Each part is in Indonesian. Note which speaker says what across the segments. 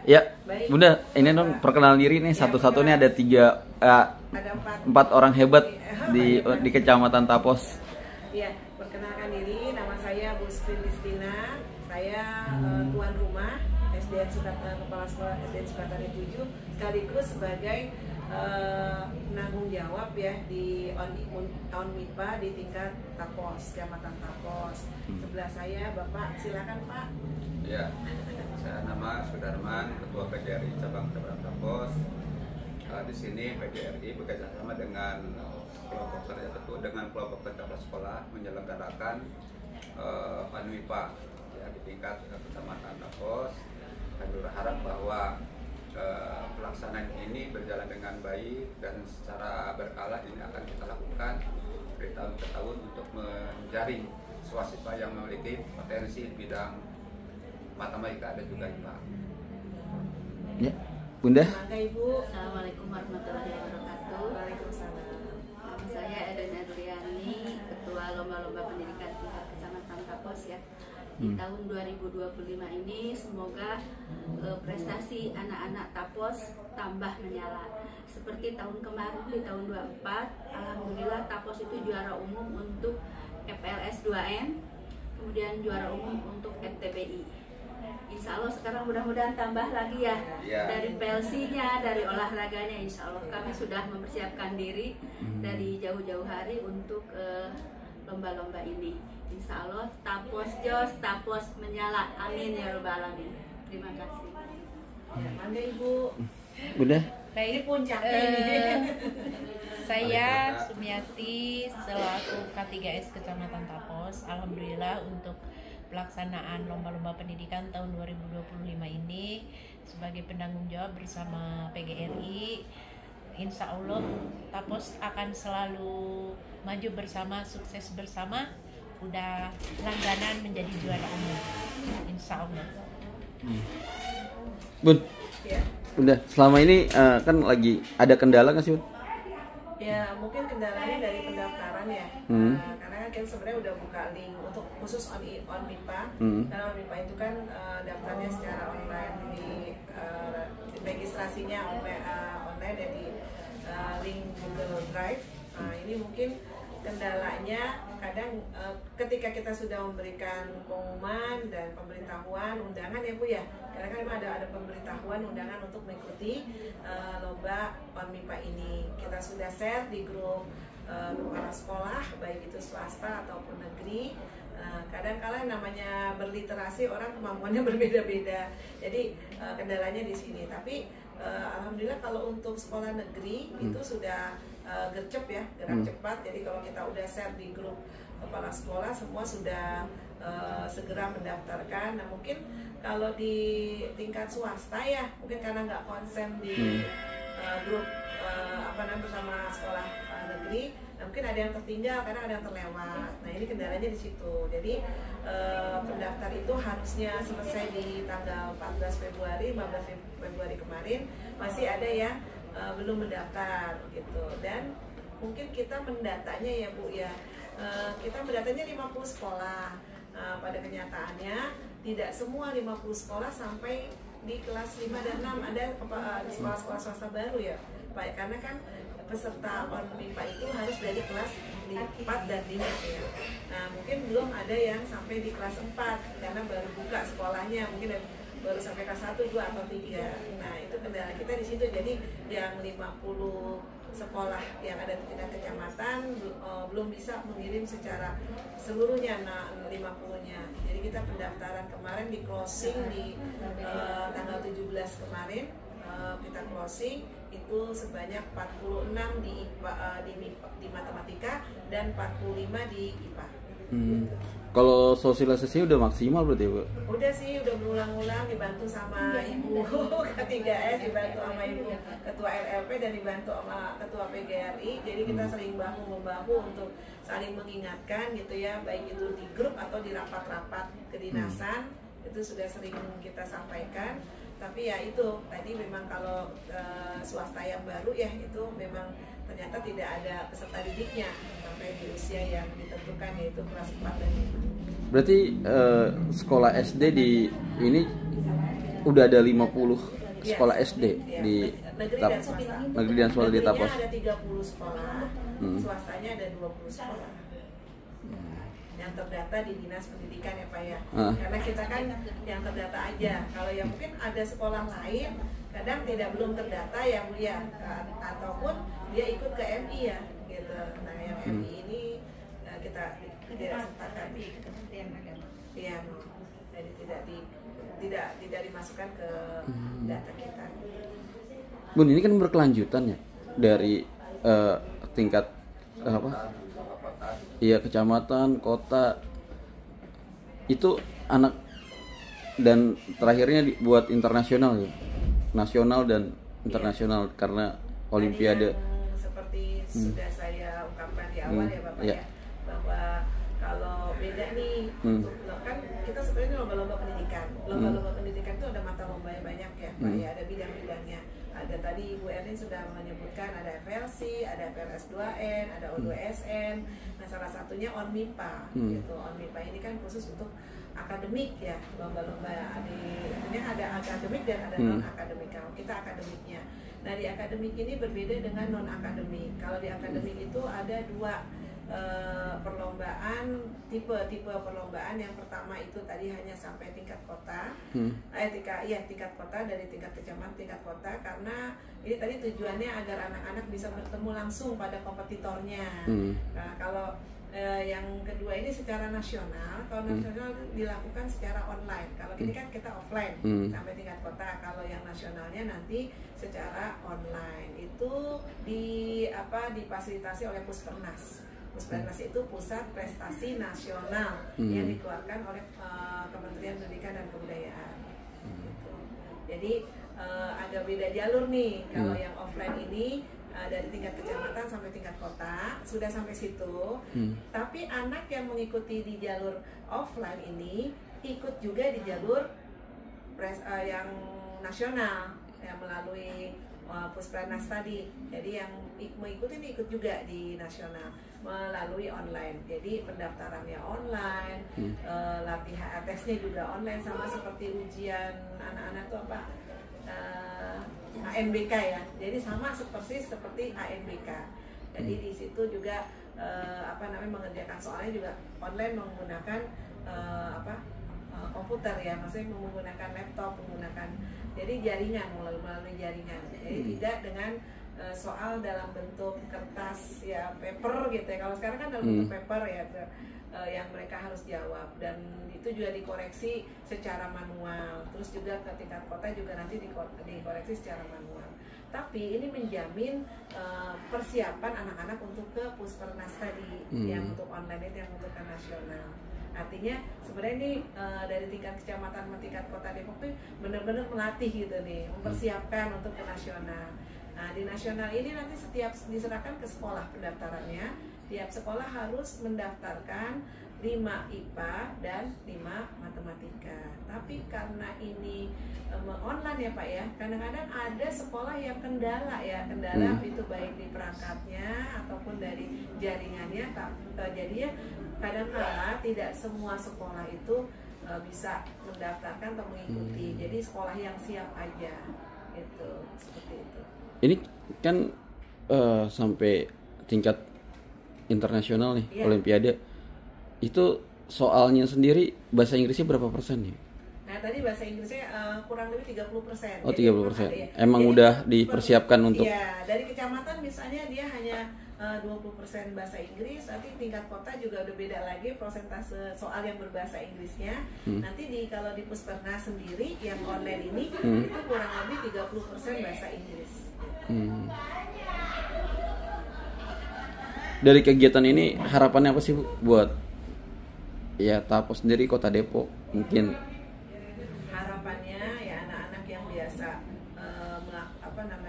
Speaker 1: Ya, Bunda, ini dong perkenalan diri nih. Satu-satu nih ada empat orang hebat di Kecamatan Tapos.
Speaker 2: Iya, perkenalkan diri, nama saya Bu Listina. Saya tuan rumah SDN Sukatan, Kepala Sekolah SDN Sukatani 7, sekaligus sebagai penanggung jawab ya di ONMIPA di tingkat Tapos, Kecamatan Tapos. Sebelah saya Bapak, silakan Pak.
Speaker 3: Ya, saya nama Sudarman, Ketua PGRI Cabang Tapos. Di sini PGRI bekerjasama dengan kelompok kepala sekolah menyelenggarakan ONMIPA ya, di tingkat Kecamatan Tapos. Kami berharap bahwa pelaksanaan ini berjalan dengan baik dan secara berkala ini akan kita lakukan dari tahun ke tahun untuk menjaring siswa-siswa yang memiliki potensi di bidang matematika dan juga IPA.
Speaker 1: Ya, Bunda.
Speaker 2: Mangga Ibu.
Speaker 4: Assalamualaikum warahmatullahi wabarakatuh.
Speaker 2: Waalaikumsalam.
Speaker 4: Nama saya Eden Adriani, Ketua Lomba-Lomba Pendidikan tingkat Kecamatan Tapos ya. Di tahun 2025 ini semoga prestasi anak-anak Tapos tambah menyala. Seperti tahun kemarin di tahun 24, alhamdulillah Tapos itu juara umum untuk FLS 2M, kemudian juara umum untuk FTBI. Insya Allah sekarang mudah-mudahan tambah lagi ya, dari PLC-nya, dari olahraganya. Insya Allah kami sudah mempersiapkan diri dari jauh-jauh hari untuk lomba-lomba ini. Insya Allah Tapos jos, Tapos menyala. Amin ya rabbal alamin. Terima kasih.
Speaker 2: Ya, mangga Ibu.
Speaker 1: Bunda.
Speaker 2: Nah ini puncaknya ini.
Speaker 5: Saya Sumiati selaku K3S Kecamatan Tapos. Alhamdulillah untuk pelaksanaan lomba-lomba pendidikan tahun 2025 ini sebagai penanggung jawab bersama PGRI, insya Allah Tapos akan selalu maju bersama, sukses bersama, udah langganan menjadi juara umum, insya Allah.
Speaker 1: Bun,
Speaker 2: Ya.
Speaker 1: Bunda, selama ini kan lagi ada kendala nggak sih, Bun?
Speaker 2: Ya mungkin kendalanya dari pendaftaran ya, karena kan kita sebenarnya udah buka link untuk khusus ONMIPA. Karena ONMIPA itu kan daftarnya secara online di registrasinya online dan di link Google Drive. Nah, ini mungkin kendalanya kadang ketika kita sudah memberikan pengumuman dan pemberitahuan undangan ya Bu ya, karena kan memang ada pemberitahuan undangan untuk mengikuti lomba ONMIPA ini. Kita sudah share di grup kepala sekolah baik itu swasta ataupun negeri. Kadang-kala namanya berliterasi orang kemampuannya berbeda-beda, jadi kendalanya di sini. Tapi alhamdulillah kalau untuk sekolah negeri itu sudah gercep ya, gerak cepat. Jadi kalau kita udah share di grup kepala sekolah, semua sudah segera mendaftarkan. Nah mungkin kalau di tingkat swasta ya, mungkin karena nggak konsen di grup bersama sekolah negeri, nah mungkin ada yang tertinggal karena ada yang terlewat. Nah ini kendalanya di situ. Jadi pendaftar itu harusnya selesai di tanggal 14 Februari, 15 Februari kemarin, masih ada yang belum mendaftar gitu. Dan mungkin kita mendatanya ya Bu ya, kita mendatanya 50 sekolah. Pada kenyataannya tidak semua 50 sekolah sampai di kelas 5 dan 6, ada sekolah-sekolah swasta baru ya Pak, karena kan peserta ONMIPA itu harus dari kelas 4 dan 5 ya. Nah mungkin belum ada yang sampai di kelas 4 karena baru buka sekolahnya, mungkin baru sampai kelas 1, 2, atau 3. Nah itu kendala kita di situ. Jadi yang 50 sekolah yang ada di tingkat kecamatan belum bisa mengirim secara seluruhnya 50-nya. Jadi kita pendaftaran kemarin di closing di tanggal 17 kemarin, kita closing itu sebanyak 46 di matematika dan 45 di IPA.
Speaker 1: Kalau sosialisasi udah maksimal berarti Bu?
Speaker 2: Udah sih, udah berulang-ulang dibantu sama Ibu K3S, dibantu sama Ibu Ketua LLP dan dibantu sama Ketua PGRI. Jadi kita sering bahu-membahu untuk saling mengingatkan gitu ya, baik itu di grup atau di rapat-rapat kedinasan. Itu sudah sering kita sampaikan. Tapi ya itu tadi memang kalau swasta yang baru ya itu memang ternyata tidak ada peserta didiknya sampai di usia yang ditentukan, yaitu kelas 4 dan 5.
Speaker 1: Berarti sekolah SD di ini udah ada 50 sekolah SD
Speaker 2: ya,
Speaker 1: di
Speaker 2: negeri dan swasta.
Speaker 1: negeri dan swasta di Tapos.
Speaker 2: Negerinya ada 30 sekolah, swastanya ada 20 sekolah. Yang terdata di Dinas Pendidikan ya Pak ya. Karena kita kan yang terdata aja. Kalau yang mungkin ada sekolah lain kadang belum terdata ya Bu ya, ataupun dia ikut ke MI ya gitu. Nah, yang MI ini kita tidak sertakan di Kementerian Agama. Iya, jadi tidak dimasukkan ke data kita.
Speaker 1: Bun, ini kan berkelanjutan ya dari tingkat iya kecamatan, kota, itu anak dan terakhirnya buat internasional ya, nasional dan internasional karena Olimpiade.
Speaker 2: Seperti sudah saya ungkapkan di awal ya Bapak ya, bahwa kalau beda nih, kan kita sebenarnya lomba-lomba pendidikan. Lomba-lomba pendidikan itu ada mata lombanya banyak ya, Pak ya, ada bidang-bidangnya. Ada tadi Ibu Erlin sudah menyebutkan ada FLC, ada FLS 2N, ada O2SN. Nah, salah satunya ONMIPA gitu. ONMIPA ini kan khusus untuk akademik ya, lomba-lomba ini ada akademik dan ada non akademik. Kalau kita akademiknya. Nah, di akademik ini berbeda dengan non akademik. Kalau di akademik itu ada dua perlombaan, tipe perlombaan. Yang pertama itu tadi hanya sampai tingkat kota, tingkat kota, dari tingkat kecamatan, tingkat kota, karena ini tadi tujuannya agar anak-anak bisa bertemu langsung pada kompetitornya. Nah, kalau yang kedua ini secara nasional. Kalau nasional dilakukan secara online. Kalau ini kan kita offline sampai tingkat kota. Kalau yang nasionalnya nanti secara online. Itu difasilitasi oleh Puspernas. Puspernas itu Pusat Prestasi Nasional yang dikeluarkan oleh Kementerian Pendidikan dan Kebudayaan. Gitu. Jadi agak beda jalur nih. Kalau yang offline ini dari tingkat kecamatan sampai tingkat kota sudah sampai situ. Tapi anak yang mengikuti di jalur offline ini ikut juga di jalur yang nasional yang melalui Puspernas tadi. Jadi yang mengikuti ini ikut juga di nasional melalui online. Jadi pendaftarannya online, latihan tesnya juga online, sama seperti ujian anak-anak itu apa? ANBK ya. Jadi sama seperti ANBK. Jadi di situ juga mengerjakan soalnya juga online menggunakan komputer ya, maksudnya menggunakan laptop, jadi jaringan, melalui jaringan. Jadi tidak dengan soal dalam bentuk kertas ya, paper gitu ya. Kalau sekarang kan dalam bentuk paper ya, yang mereka harus jawab, dan itu juga dikoreksi secara manual. Terus juga ke tingkat kota juga nanti dikoreksi secara manual. Tapi ini menjamin persiapan anak-anak untuk ke Puspernas tadi, yang untuk online itu, yang untuk ke nasional. Artinya sebenarnya ini dari tingkat kecamatan ke tingkat kota Depok tuh benar-benar melatih gitu nih, mempersiapkan untuk ke nasional. Nah, di nasional ini nanti setiap diserahkan ke sekolah pendaftarannya. Tiap sekolah harus mendaftarkan 5 IPA dan 5 matematika. Tapi karena ini online ya Pak ya, kadang-kadang ada sekolah yang kendala itu baik di perangkatnya ataupun dari jaringannya. Jadinya kadang-kala tidak semua sekolah itu bisa mendaftarkan atau mengikuti. Jadi sekolah yang siap aja itu, seperti itu.
Speaker 1: Ini kan sampai tingkat internasional nih, Olimpiade. Itu soalnya sendiri bahasa Inggrisnya berapa persen ya?
Speaker 2: Nah, tadi bahasa Inggrisnya kurang lebih 30%.
Speaker 1: Oh, 30%. Emang jadi, udah dipersiapkan untuk?
Speaker 2: Iya, dari kecamatan misalnya dia hanya 20% bahasa Inggris, nanti tingkat kota juga udah beda lagi persentase soal yang berbahasa Inggrisnya. Nanti kalau di Puspernas sendiri yang online ini itu kurang lebih 30% bahasa Inggris.
Speaker 1: Dari kegiatan ini harapannya apa sih Bu buat ya Tapos sendiri, Kota Depok mungkin?
Speaker 2: Harapannya ya anak-anak yang biasa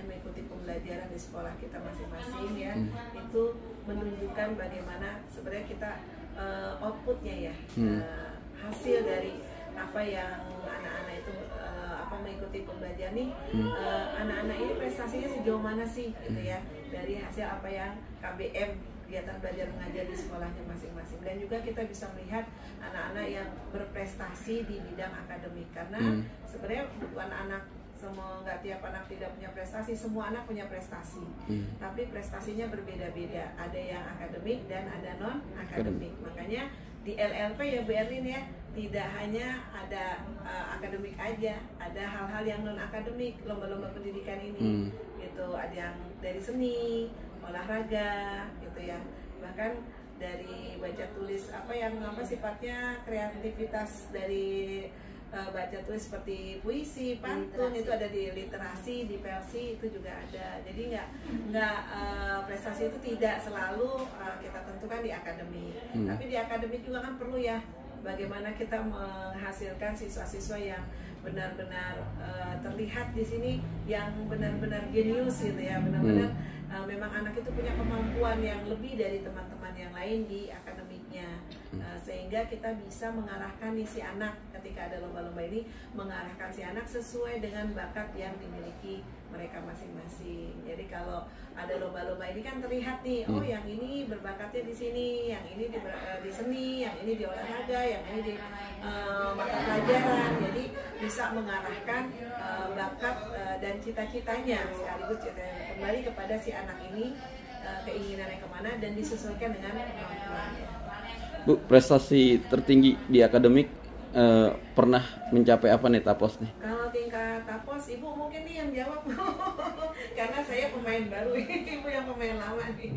Speaker 2: mengikuti pembelajaran di sekolah kita masing-masing ya, itu menunjukkan bagaimana sebenarnya kita outputnya ya, hasil dari apa yang anak-anak itu mengikuti pembelajaran nih, anak-anak ini prestasinya sejauh mana sih gitu ya, dari hasil apa yang KBM kegiatan belajar mengajar di sekolahnya masing-masing. Dan juga kita bisa melihat anak-anak yang berprestasi di bidang akademik, karena sebenarnya bukan anak semua, nggak tiap anak tidak punya prestasi, semua anak punya prestasi, tapi prestasinya berbeda-beda, ada yang akademik dan ada non akademik. Makanya di LLP ya Bu Erlin ya, tidak hanya ada akademik aja, ada hal-hal yang non akademik, lomba-lomba pendidikan ini gitu, ada yang dari seni, olahraga gitu ya, bahkan dari baca tulis apa sifatnya kreativitas dari baca tulis seperti puisi, pantun, itu ada di literasi, di PLC itu juga ada. Jadi nggak prestasi itu tidak selalu kita tentukan di akademik, tapi di akademik juga kan perlu ya bagaimana kita menghasilkan siswa-siswa yang benar-benar terlihat di sini yang benar-benar jenius gitu ya, benar-benar memang anak itu punya kemampuan yang lebih dari teman-teman yang lain di akademiknya, sehingga kita bisa mengarahkan si anak ketika ada lomba-lomba ini, mengarahkan si anak sesuai dengan bakat yang dimiliki mereka masing-masing. Jadi kalau ada lomba-lomba ini kan terlihat nih, oh yang ini berbakatnya di sini, yang ini di seni, yang ini di olahraga, yang ini di mata pelajaran. Jadi bisa mengarahkan bakat dan cita-citanya sekaligus kembali kepada si anak ini, keinginannya kemana dan disesuaikan dengan kemampuannya.
Speaker 1: Bu, prestasi tertinggi di akademik pernah mencapai apa nih Tapos nih?
Speaker 2: Kalau tingkat Tapos, Ibu mungkin nih yang jawab karena saya pemain baru, Ibu yang pemain lama nih.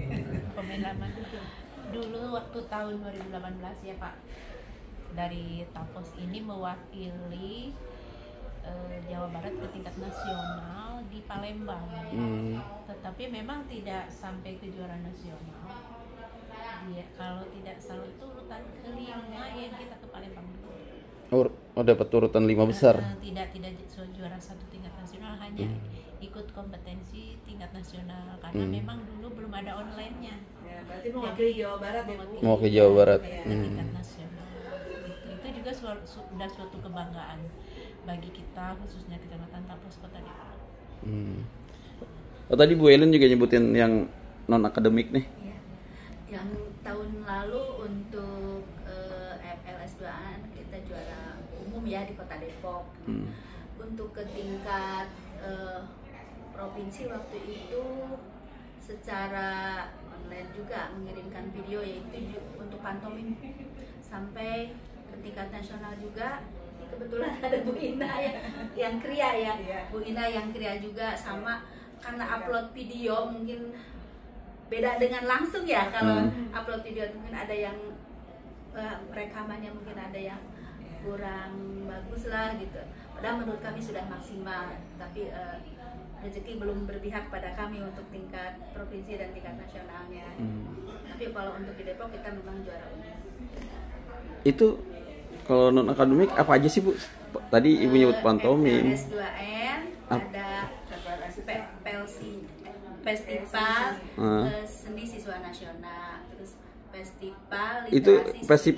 Speaker 5: Pemain lama dulu waktu tahun 2018 ya Pak, dari Tapos ini mewakili Jawa Barat ke tingkat nasional di Palembang. Tetapi memang tidak sampai ke juara nasional. Ya, kalau tidak salah itu urutan kelima yang kita ke Palembang.
Speaker 1: Oh, dapat urutan 5 besar.
Speaker 5: Tidak juara satu tingkat nasional, hanya ikut kompetensi tingkat nasional karena memang dulu belum ada online-nya.
Speaker 2: Ya, berarti mewakili Jawa Barat ya, Bu?
Speaker 1: Mewakili Jawa Barat.
Speaker 5: Tingkat nasional. Itu juga sudah suatu kebanggaan bagi kita, khususnya Kecamatan Tapos Kota Depok.
Speaker 1: Oh, tadi Bu Ellen juga nyebutin yang non akademik nih.
Speaker 4: Ya. Yang tahun lalu untuk FLS 2A kita juara umum ya di Kota Depok. Untuk ke tingkat provinsi waktu itu secara online juga mengirimkan video, yaitu untuk pantomim, sampai ke tingkat nasional juga. Kebetulan ada Bu Ina yang kria ya, Bu Ina yang kria juga, sama karena upload video mungkin beda dengan langsung ya. Kalau upload video mungkin ada yang rekamannya mungkin ada yang kurang bagus lah gitu. Padahal menurut kami sudah maksimal, tapi rezeki belum berpihak pada kami untuk tingkat provinsi dan tingkat nasionalnya. Tapi kalau untuk di Depok kita memang juara umum.
Speaker 1: Itu kalau non akademik apa aja sih Bu? Tadi Ibu nyebut pantomim.
Speaker 4: S2N, ada festival seni siswa nasional, terus festival
Speaker 1: itu
Speaker 4: literasi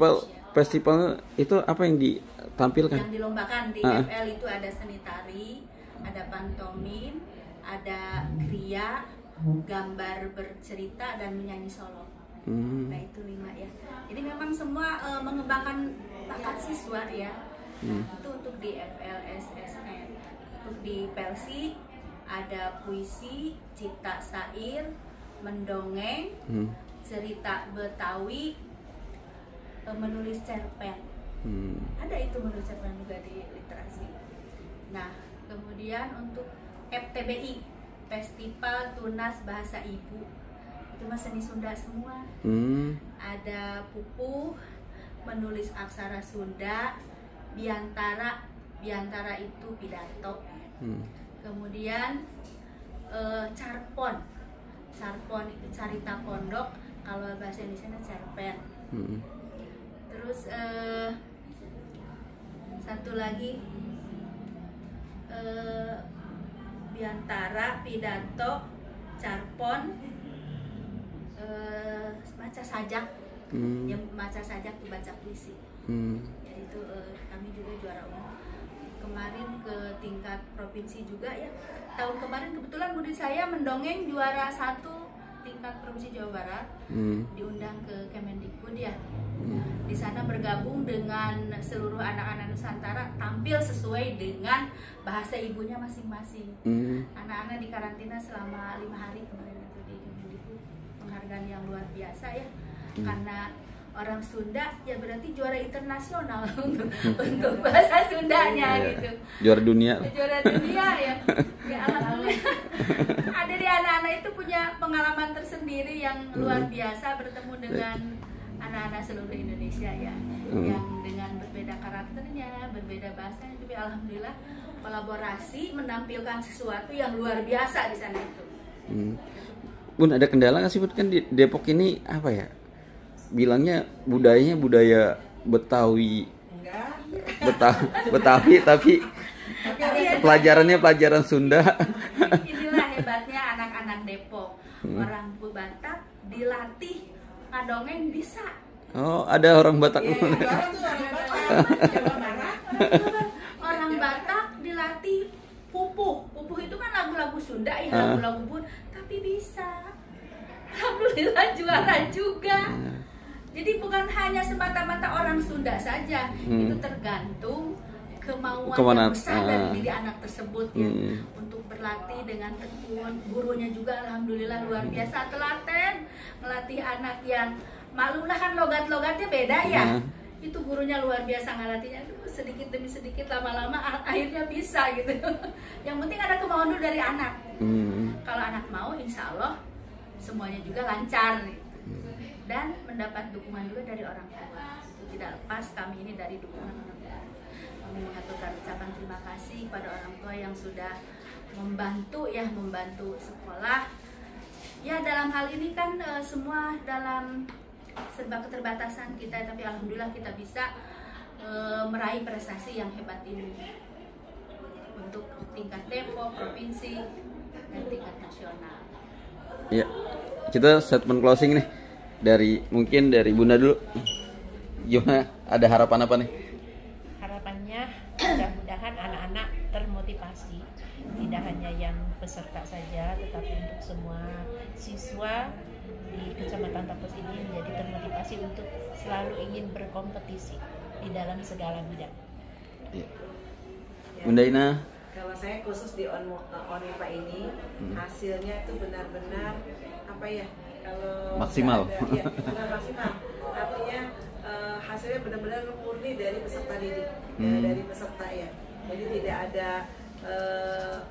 Speaker 1: festival itu apa yang ditampilkan?
Speaker 4: yang dilombakan di FL itu ada seni tari, ada pantomim, ada kriya, gambar bercerita, dan menyanyi solo. Nah itu 5 ya. Jadi memang semua mengembangkan bakat siswa ya. Itu untuk di FLSSN. Untuk di PLC ada puisi, cipta syair, mendongeng, cerita Betawi, menulis cerpen. Ada itu menulis cerpen juga di literasi. Nah kemudian untuk FTBI, Festival Tunas Bahasa Ibu, itu mah seni Sunda semua. Ada pupuh, menulis aksara Sunda, biantara itu pidato. Kemudian carpon itu carita pondok, kalau bahasa Indonesia cerpen. Terus satu lagi biantara, pidato, carpon, baca sajak, yang baca sajak itu baca puisi. Jadi itu kami juga juara umum. Kemarin ke tingkat provinsi juga ya. Tahun kemarin kebetulan murid saya mendongeng juara 1 tingkat provinsi Jawa Barat, diundang ke Kemendikbud ya. Di sana bergabung dengan seluruh anak-anak Nusantara, tampil sesuai dengan bahasa ibunya masing-masing. Anak-anak dikarantina selama 5 hari kemarin itu di Kemendikbud. Penghargaan yang luar biasa ya, karena orang Sunda ya berarti juara internasional untuk bahasa Sundanya gitu.
Speaker 1: Juara dunia.
Speaker 4: Juara dunia ya. Ya alhamdulillah. Ada di anak-anak itu punya pengalaman tersendiri yang luar biasa bertemu dengan anak-anak seluruh Indonesia ya, yang dengan berbeda karakternya, berbeda bahasanya, tapi alhamdulillah kolaborasi menampilkan sesuatu yang luar biasa di sana itu.
Speaker 1: Bun, ada kendala nggak sih Bun? Kan di Depok ini apa ya? Bilangnya budayanya budaya Betawi. Betawi tapi pelajarannya pelajaran Sunda.
Speaker 4: Inilah hebatnya anak-anak Depok. Orang Batak dilatih ngadongeng bisa.
Speaker 1: Oh, ada orang Batak.
Speaker 4: Orang Batak dilatih pupuh. Pupuh itu kan lagu-lagu Sunda ya, lagu-lagu pun, tapi bisa. Alhamdulillah juara juga. Jadi bukan hanya semata-mata orang Sunda saja, itu tergantung kemauan yang besar dari diri anak tersebut ya, untuk berlatih dengan tekun. Gurunya juga alhamdulillah luar biasa telaten, melatih anak yang malulah kan logat-logatnya beda ya. Itu gurunya luar biasa ngelatihnya, sedikit demi sedikit lama-lama akhirnya bisa gitu. Yang penting ada kemauan dulu dari anak. Kalau anak mau, insya Allah semuanya juga lancar gitu. Dan mendapat dukungan juga dari orang tua. Itu tidak lepas kami ini dari dukungan orang tua. Kami mengaturkan ucapan terima kasih pada orang tua yang sudah membantu sekolah. Ya dalam hal ini kan semua dalam serba keterbatasan kita, tapi alhamdulillah kita bisa meraih prestasi yang hebat ini untuk tingkat Depok, provinsi, dan tingkat nasional.
Speaker 1: Ya, kita statement closing nih dari Bunda dulu. Gimana? Ada harapan apa nih?
Speaker 5: Harapannya mudah-mudahan anak-anak termotivasi, tidak hanya yang peserta saja, tetapi untuk semua siswa di Kecamatan Tapos ini menjadi termotivasi untuk selalu ingin berkompetisi di dalam segala bidang.
Speaker 1: Ya. Bunda Ina.
Speaker 2: Kalau saya khusus di ONIPA ini, hasilnya itu benar-benar apa ya? Kalau
Speaker 1: maksimal.
Speaker 2: Benar maksimal. Artinya hasilnya benar-benar murni dari peserta didik, dari peserta ya. Jadi tidak ada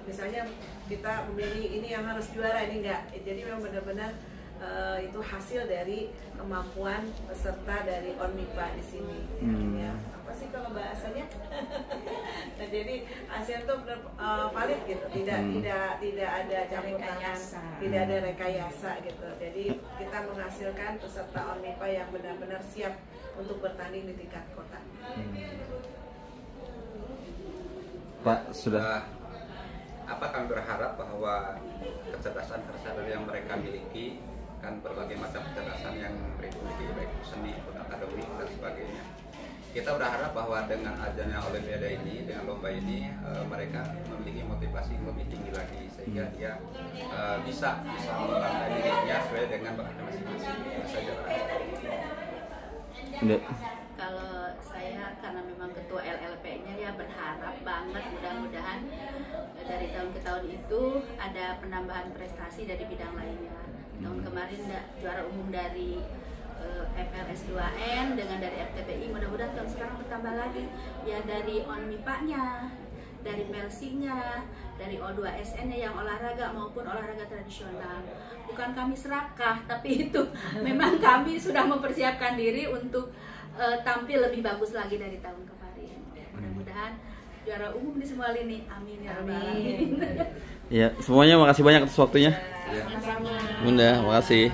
Speaker 2: misalnya kita memilih ini yang harus juara, ini enggak. Jadi memang benar-benar itu hasil dari kemampuan peserta dari ONIPA di sini. Ya, apa sih kalau bahasanya? Nah, jadi hasil itu benar valid gitu, tidak ada campur tangan, tidak ada rekayasa gitu. Jadi kita menghasilkan peserta ONIPA yang benar-benar siap untuk bertanding di tingkat kota.
Speaker 1: Pak sudah.
Speaker 3: Apa kami berharap bahwa kecerdasan yang mereka miliki, kan berbagai macam kecerdasan yang mereka miliki, baik seni, akademik dan sebagainya. Kita berharap bahwa dengan adanya Olimpiade ini, dengan lomba ini, mereka memiliki motivasi lebih tinggi lagi sehingga dia bisa mengembangkan dirinya sesuai dengan bakatnya masing-masing. Itu saja.
Speaker 4: Kalau saya karena memang ketua LLP-nya ya berharap banget mudah-mudahan dari tahun ke tahun itu ada penambahan prestasi dari bidang lainnya. Tahun kemarin juara umum dari FLS 2N dengan dari FTPI, mudah-mudahan tahun sekarang bertambah lagi ya, dari ONMIPA-nya, dari PLC-nya, dari O2SN-nya yang olahraga maupun olahraga tradisional. Bukan kami serakah, tapi itu memang kami sudah mempersiapkan diri untuk tampil lebih bagus lagi dari tahun kemarin. Mudah-mudahan juara umum di semua lini. Amin ya rabbal alamin.
Speaker 1: Ya, semuanya makasih banyak atas waktunya.
Speaker 5: Sama-sama.
Speaker 1: Bunda, makasih.